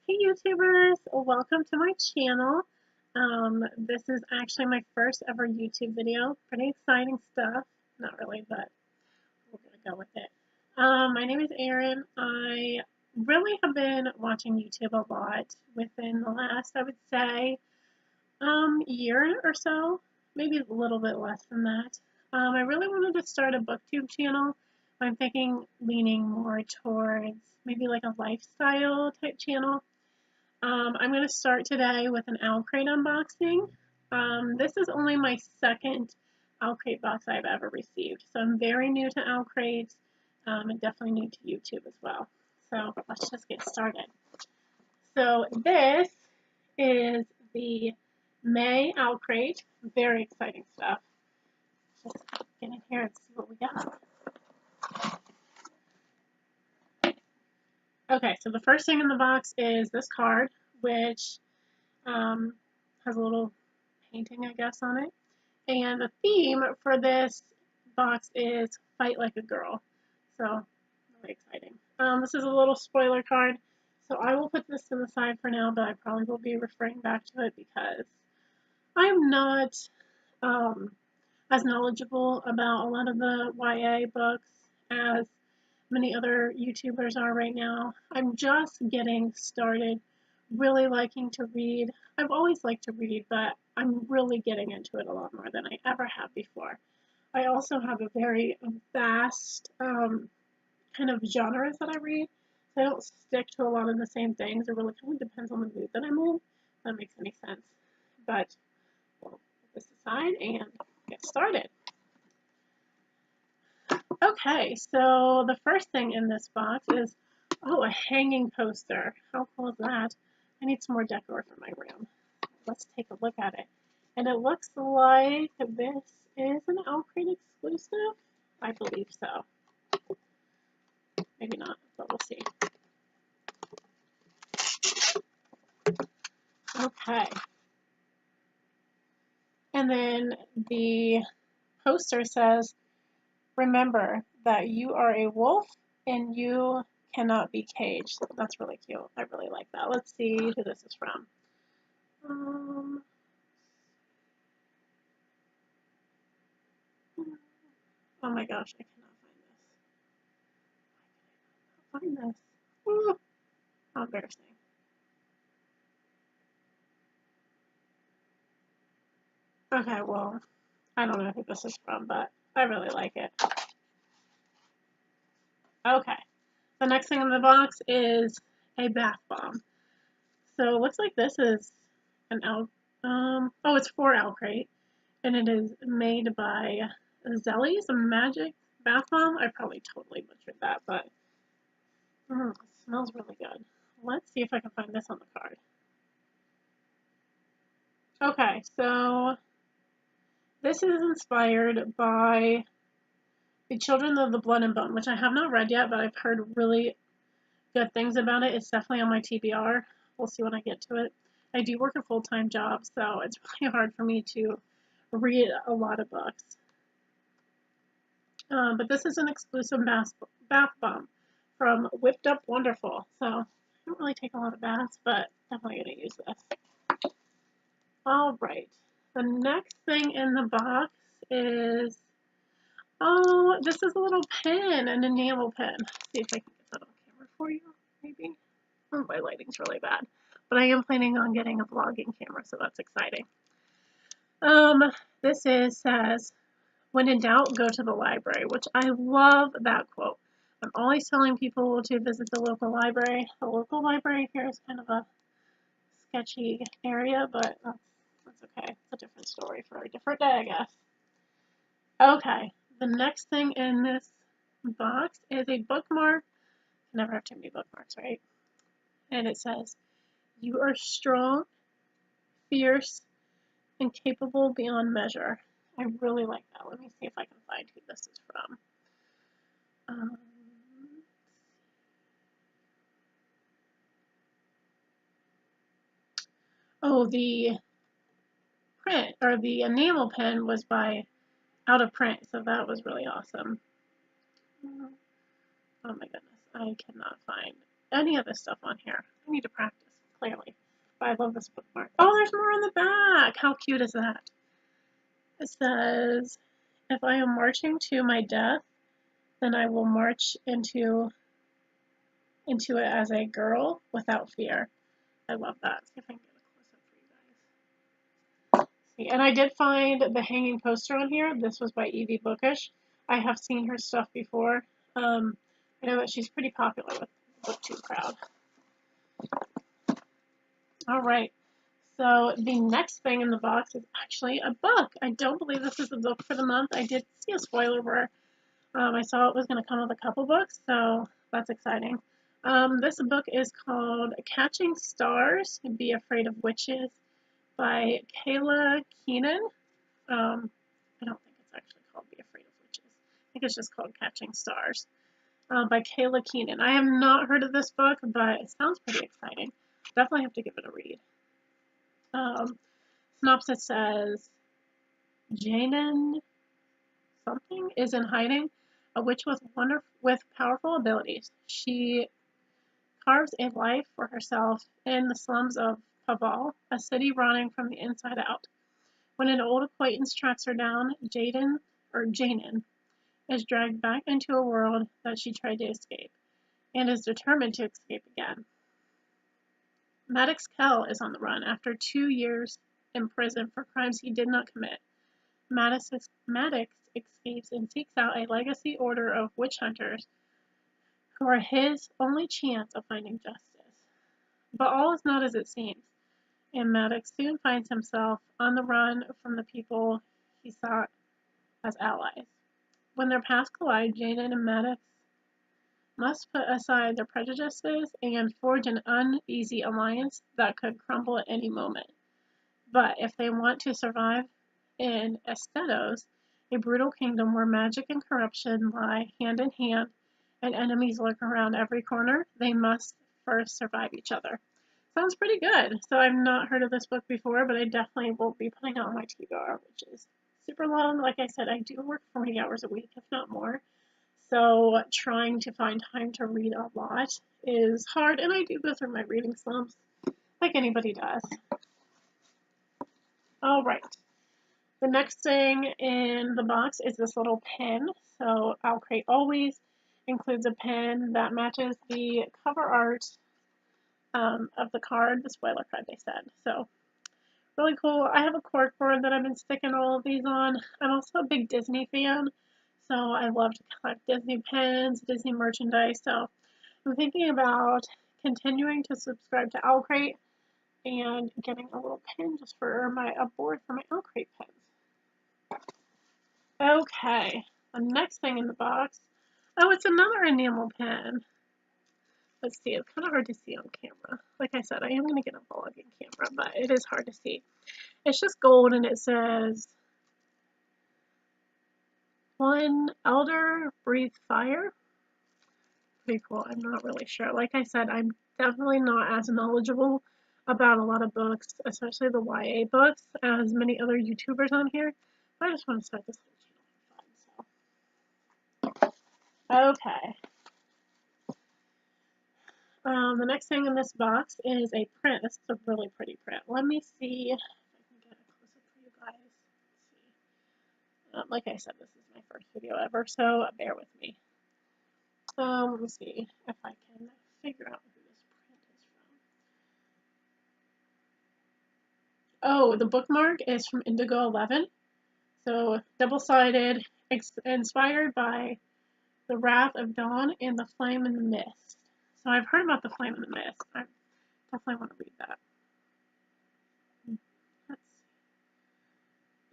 Hey YouTubers, welcome to my channel. This is actually my first ever YouTube video. Pretty exciting stuff. Not really, but we're gonna go with it. My name is Erin. I really have been watching YouTube a lot within the last, I would say, year or so, maybe a little bit less than that. I really wanted to start a booktube channel. I'm thinking leaning more towards maybe like a lifestyle type channel. I'm going to start today with an OwlCrate unboxing. This is only my second OwlCrate box I've ever received, so I'm very new to OwlCrate and definitely new to YouTube as well. So let's just get started. So this is the May OwlCrate. Very exciting stuff. Let's get in here and see what we got. Okay, so the first thing in the box is this card, which has a little painting, I guess, on it. And the theme for this box is Fight Like a Girl. So, really exciting. This is a little spoiler card, so I will put this to the side for now, but I probably will be referring back to it because I'm not as knowledgeable about a lot of the YA books as many other YouTubers are right now. I'm just getting started, really liking to read. I've always liked to read, but I'm really getting into it a lot more than I ever have before. I also have a very vast kind of genres that I read. So I don't stick to a lot of the same things. It really kind of depends on the mood that I'm in, if that makes any sense. But we'll put this aside and get started. Okay, so the first thing in this box is, a hanging poster. How cool is that? I need some more decor for my room. Let's take a look at it. And it looks like this is an OwlCrate exclusive. I believe so. Maybe not, but we'll see. Okay. And then the poster says, remember that you are a wolf and you cannot be caged. That's really cute. I really like that. Let's see who this is from. Oh my gosh, I cannot find this. Find this. Ooh, how embarrassing. Okay, well, I don't know who this is from, but I really like it. Okay, the next thing in the box is a bath bomb. So it looks like this is an it's for OwlCrate, and it is made by Zelly's Magic Bath Bomb. I probably totally butchered that, but it smells really good. Let's see if I can find this on the card. Okay, so this is inspired by The Children of the Blood and Bone, which I have not read yet, but I've heard really good things about it. It's definitely on my TBR. We'll see when I get to it. I do work a full-time job, so it's really hard for me to read a lot of books. But this is an exclusive bath bomb from Whipped Up Wonderful. So I don't really take a lot of baths, but definitely going to use this. All right. The next thing in the box is, this is a little pen, an enamel pen. Let's see if I can get that on camera for you, maybe. Oh, my lighting's really bad. But I am planning on getting a vlogging camera, so that's exciting. This says, when in doubt, go to the library, which I love that quote. I'm always telling people to visit the local library. The local library here is kind of a sketchy area, but that's okay. It's a different story for a different day, I guess. Okay, the next thing in this box is a bookmark. Never have too many bookmarks, right? And it says, you are strong, fierce, and capable beyond measure. I really like that. Let me see if I can find who this is from. The print, or the enamel pen was by out of print, so that was really awesome. Oh my goodness, I cannot find any of this stuff on here. I need to practice clearly. But I love this bookmark. Oh, there's more on the back. How cute is that? It says, if I am marching to my death, then I will march into it as a girl without fear. I love that. Let's see if I can get a close up for you guys. See, and I did find the hanging poster on here. This was by Evie Bookish. I have seen her stuff before. I know that she's pretty popular with the BookTube crowd. All right. So the next thing in the box is actually a book. I don't believe this is the book for the month. I did see a spoiler where I saw it was going to come with a couple books, so that's exciting. This book is called Catching Stars, Be Afraid of Witches by Kayla Keenan. I don't think it's actually called Be Afraid of Witches. I think it's just called Catching Stars by Kayla Keenan. I have not heard of this book, but it sounds pretty exciting. Definitely have to give it a read. Synopsis says, Janen something is in hiding, a witch with powerful abilities. She carves a life for herself in the slums of Paval, a city rotting from the inside out. When an old acquaintance tracks her down, Janen is dragged back into a world that she tried to escape, and is determined to escape again. Maddox Kell is on the run after 2 years in prison for crimes he did not commit. Maddox escapes and seeks out a legacy order of witch hunters who are his only chance of finding justice. But all is not as it seems, and Maddox soon finds himself on the run from the people he sought as allies. When their paths collide, Jaden and Maddox must put aside their prejudices and forge an uneasy alliance that could crumble at any moment. But if they want to survive in Estedos, a brutal kingdom where magic and corruption lie hand in hand and enemies lurk around every corner, they must first survive each other. Sounds pretty good. So I've not heard of this book before, but I definitely will be putting it on my TBR, which is super long. Like I said, I do work 40 hours a week, if not more. So trying to find time to read a lot is hard, and I do go through my reading slumps, like anybody does. All right. The next thing in the box is this little pen. So OwlCrate always includes a pen that matches the cover art of the card, the spoiler card they said. So really cool. I have a corkboard that I've been sticking all of these on. I'm also a big Disney fan, so I love to collect Disney pens, Disney merchandise. So I'm thinking about continuing to subscribe to OwlCrate and getting a little pen just for a board for my OwlCrate pens. Okay, the next thing in the box. Oh, it's another enamel pen. Let's see, it's kind of hard to see on camera. Like I said, I am going to get a vlogging camera, but it is hard to see. It's just gold, and it says, One Elder Breathe Fire. Pretty cool. I'm not really sure. Like I said, I'm definitely not as knowledgeable about a lot of books, especially the YA books, as many other YouTubers on here. But I just want to start this whole channel for fun, so. Okay. The next thing in this box is a print. This is a really pretty print. Let me see if I can get a close-up for you guys. Let's see. Like I said, this is my first video ever, so bear with me. Let me see if I can figure out who this print is from. Oh, the bookmark is from Indigo 11. So, double-sided, inspired by The Wrath of Dawn and The Flame in the Mist. So I've heard about The Flame in the Mist. I definitely want to read that. Let's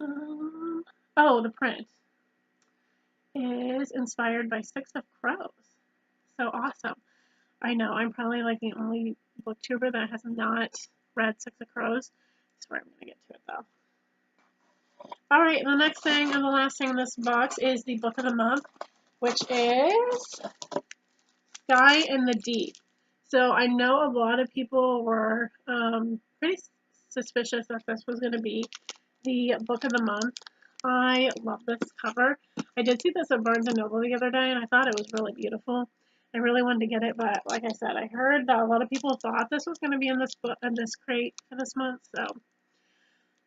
see. Oh, the print is inspired by Six of Crows. So awesome. I know, I'm probably like the only booktuber that has not read Six of Crows. That's where I'm going to get to it though. Alright, the next thing and the last thing in this box is the book of the month, which is Sky in the Deep. So I know a lot of people were pretty suspicious that this was going to be the book of the month. I love this cover. I did see this at Barnes & Noble the other day, and I thought it was really beautiful. I really wanted to get it, but like I said, I heard that a lot of people thought this was going to be in this book, in this crate for this month, so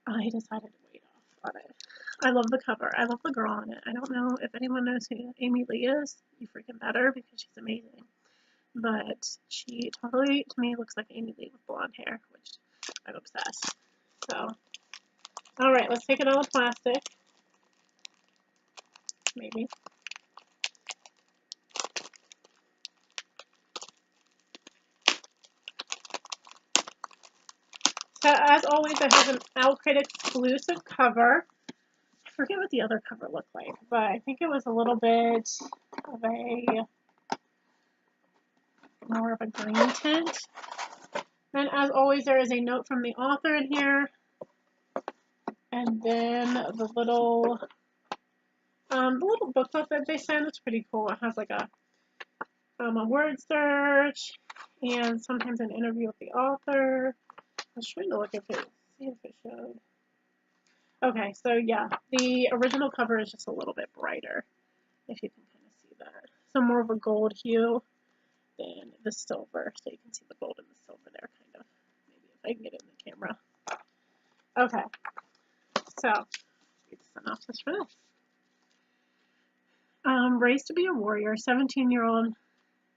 I decided to wait off on it. I love the cover. I love the girl on it. I don't know if anyone knows who Amy Lee is. You freaking better, because she's amazing. But she totally, to me, looks like Amy Lee with blonde hair, which I'm obsessed. So, alright, let's take it out of plastic. Maybe. So, as always, it has an OwlCrate exclusive cover. I forget what the other cover looked like, but I think it was a little bit of a more of a green tint. And as always, there is a note from the author in here. And then the little booklet that they sent is pretty cool. It has like a word search and sometimes an interview with the author. I was trying to look if it, see if it showed. Okay, so yeah, the original cover is just a little bit brighter, if you can kind of see that. So more of a gold hue than the silver, so you can see the gold and the silver there, kind of. Maybe if I can get it in the camera. Okay, so read the synopsis for this. Raised to be a warrior, 17-year-old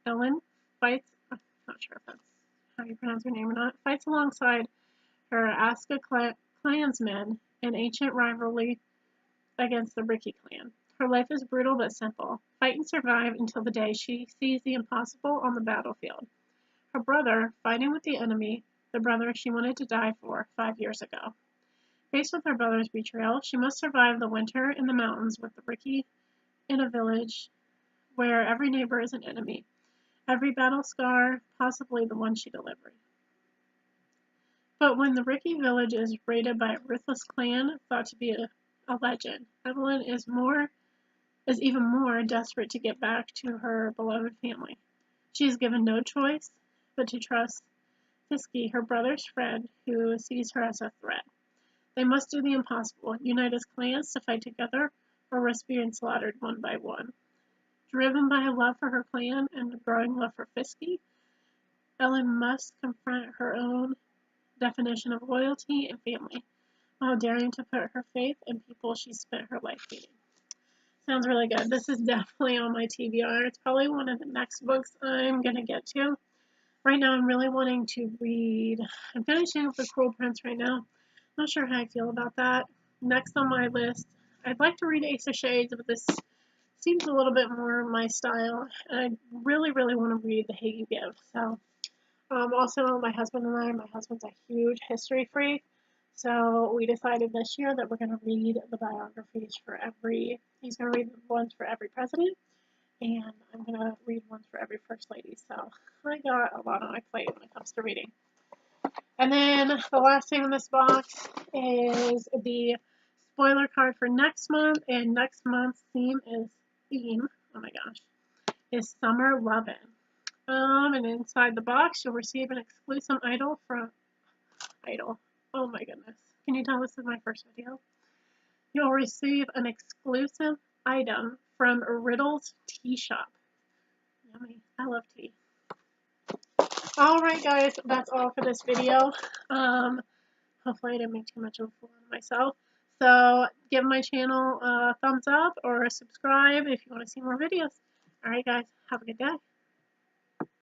Ellen fights, I'm not sure if that's how you pronounce her name or not, fights alongside her Aska clansmen in ancient rivalry against the Ricky clan. Her life is brutal but simple. Fight and survive until the day she sees the impossible on the battlefield. Her brother, fighting with the enemy, the brother she wanted to die for 5 years ago. Faced with her brother's betrayal, she must survive the winter in the mountains with the Ricky in a village where every neighbor is an enemy. Every battle scar, possibly the one she delivered. But when the Ricky village is raided by a ruthless clan thought to be a legend, Evelyn is even more desperate to get back to her beloved family. She is given no choice but to trust Fiske, her brother's friend, who sees her as a threat. They must do the impossible, unite as clans to fight together, or risk being slaughtered one by one. Driven by a love for her clan and a growing love for Fiske, Ellen must confront her own definition of loyalty and family, while daring to put her faith in people she spent her life hating. Sounds really good. This is definitely on my TBR. It's probably one of the next books I'm going to get to. Right now I'm really wanting to read, I'm finishing up the Cruel Prince right now. Not sure how I feel about that. Next on my list, I'd like to read Ace of Shades, but this seems a little bit more my style. And I really, really want to read The Hate You Give. So, also my husband and I, my husband's a huge history freak. So we decided this year that we're going to read the biographies for he's going to read ones for every president, and I'm going to read ones for every first lady. So I got a lot on my plate when it comes to reading. And then the last thing in this box is the spoiler card for next month, and next month's theme, oh my gosh, is Summer Lovin'. And inside the box, you'll receive an exclusive idol. Oh my goodness. Can you tell this is my first video? You'll receive an exclusive item from Riddle's Tea Shop. Yummy. I love tea. Alright guys, that's all for this video. Hopefully I didn't make too much of a fool of myself. So give my channel a thumbs up or subscribe if you want to see more videos. Alright guys, have a good day.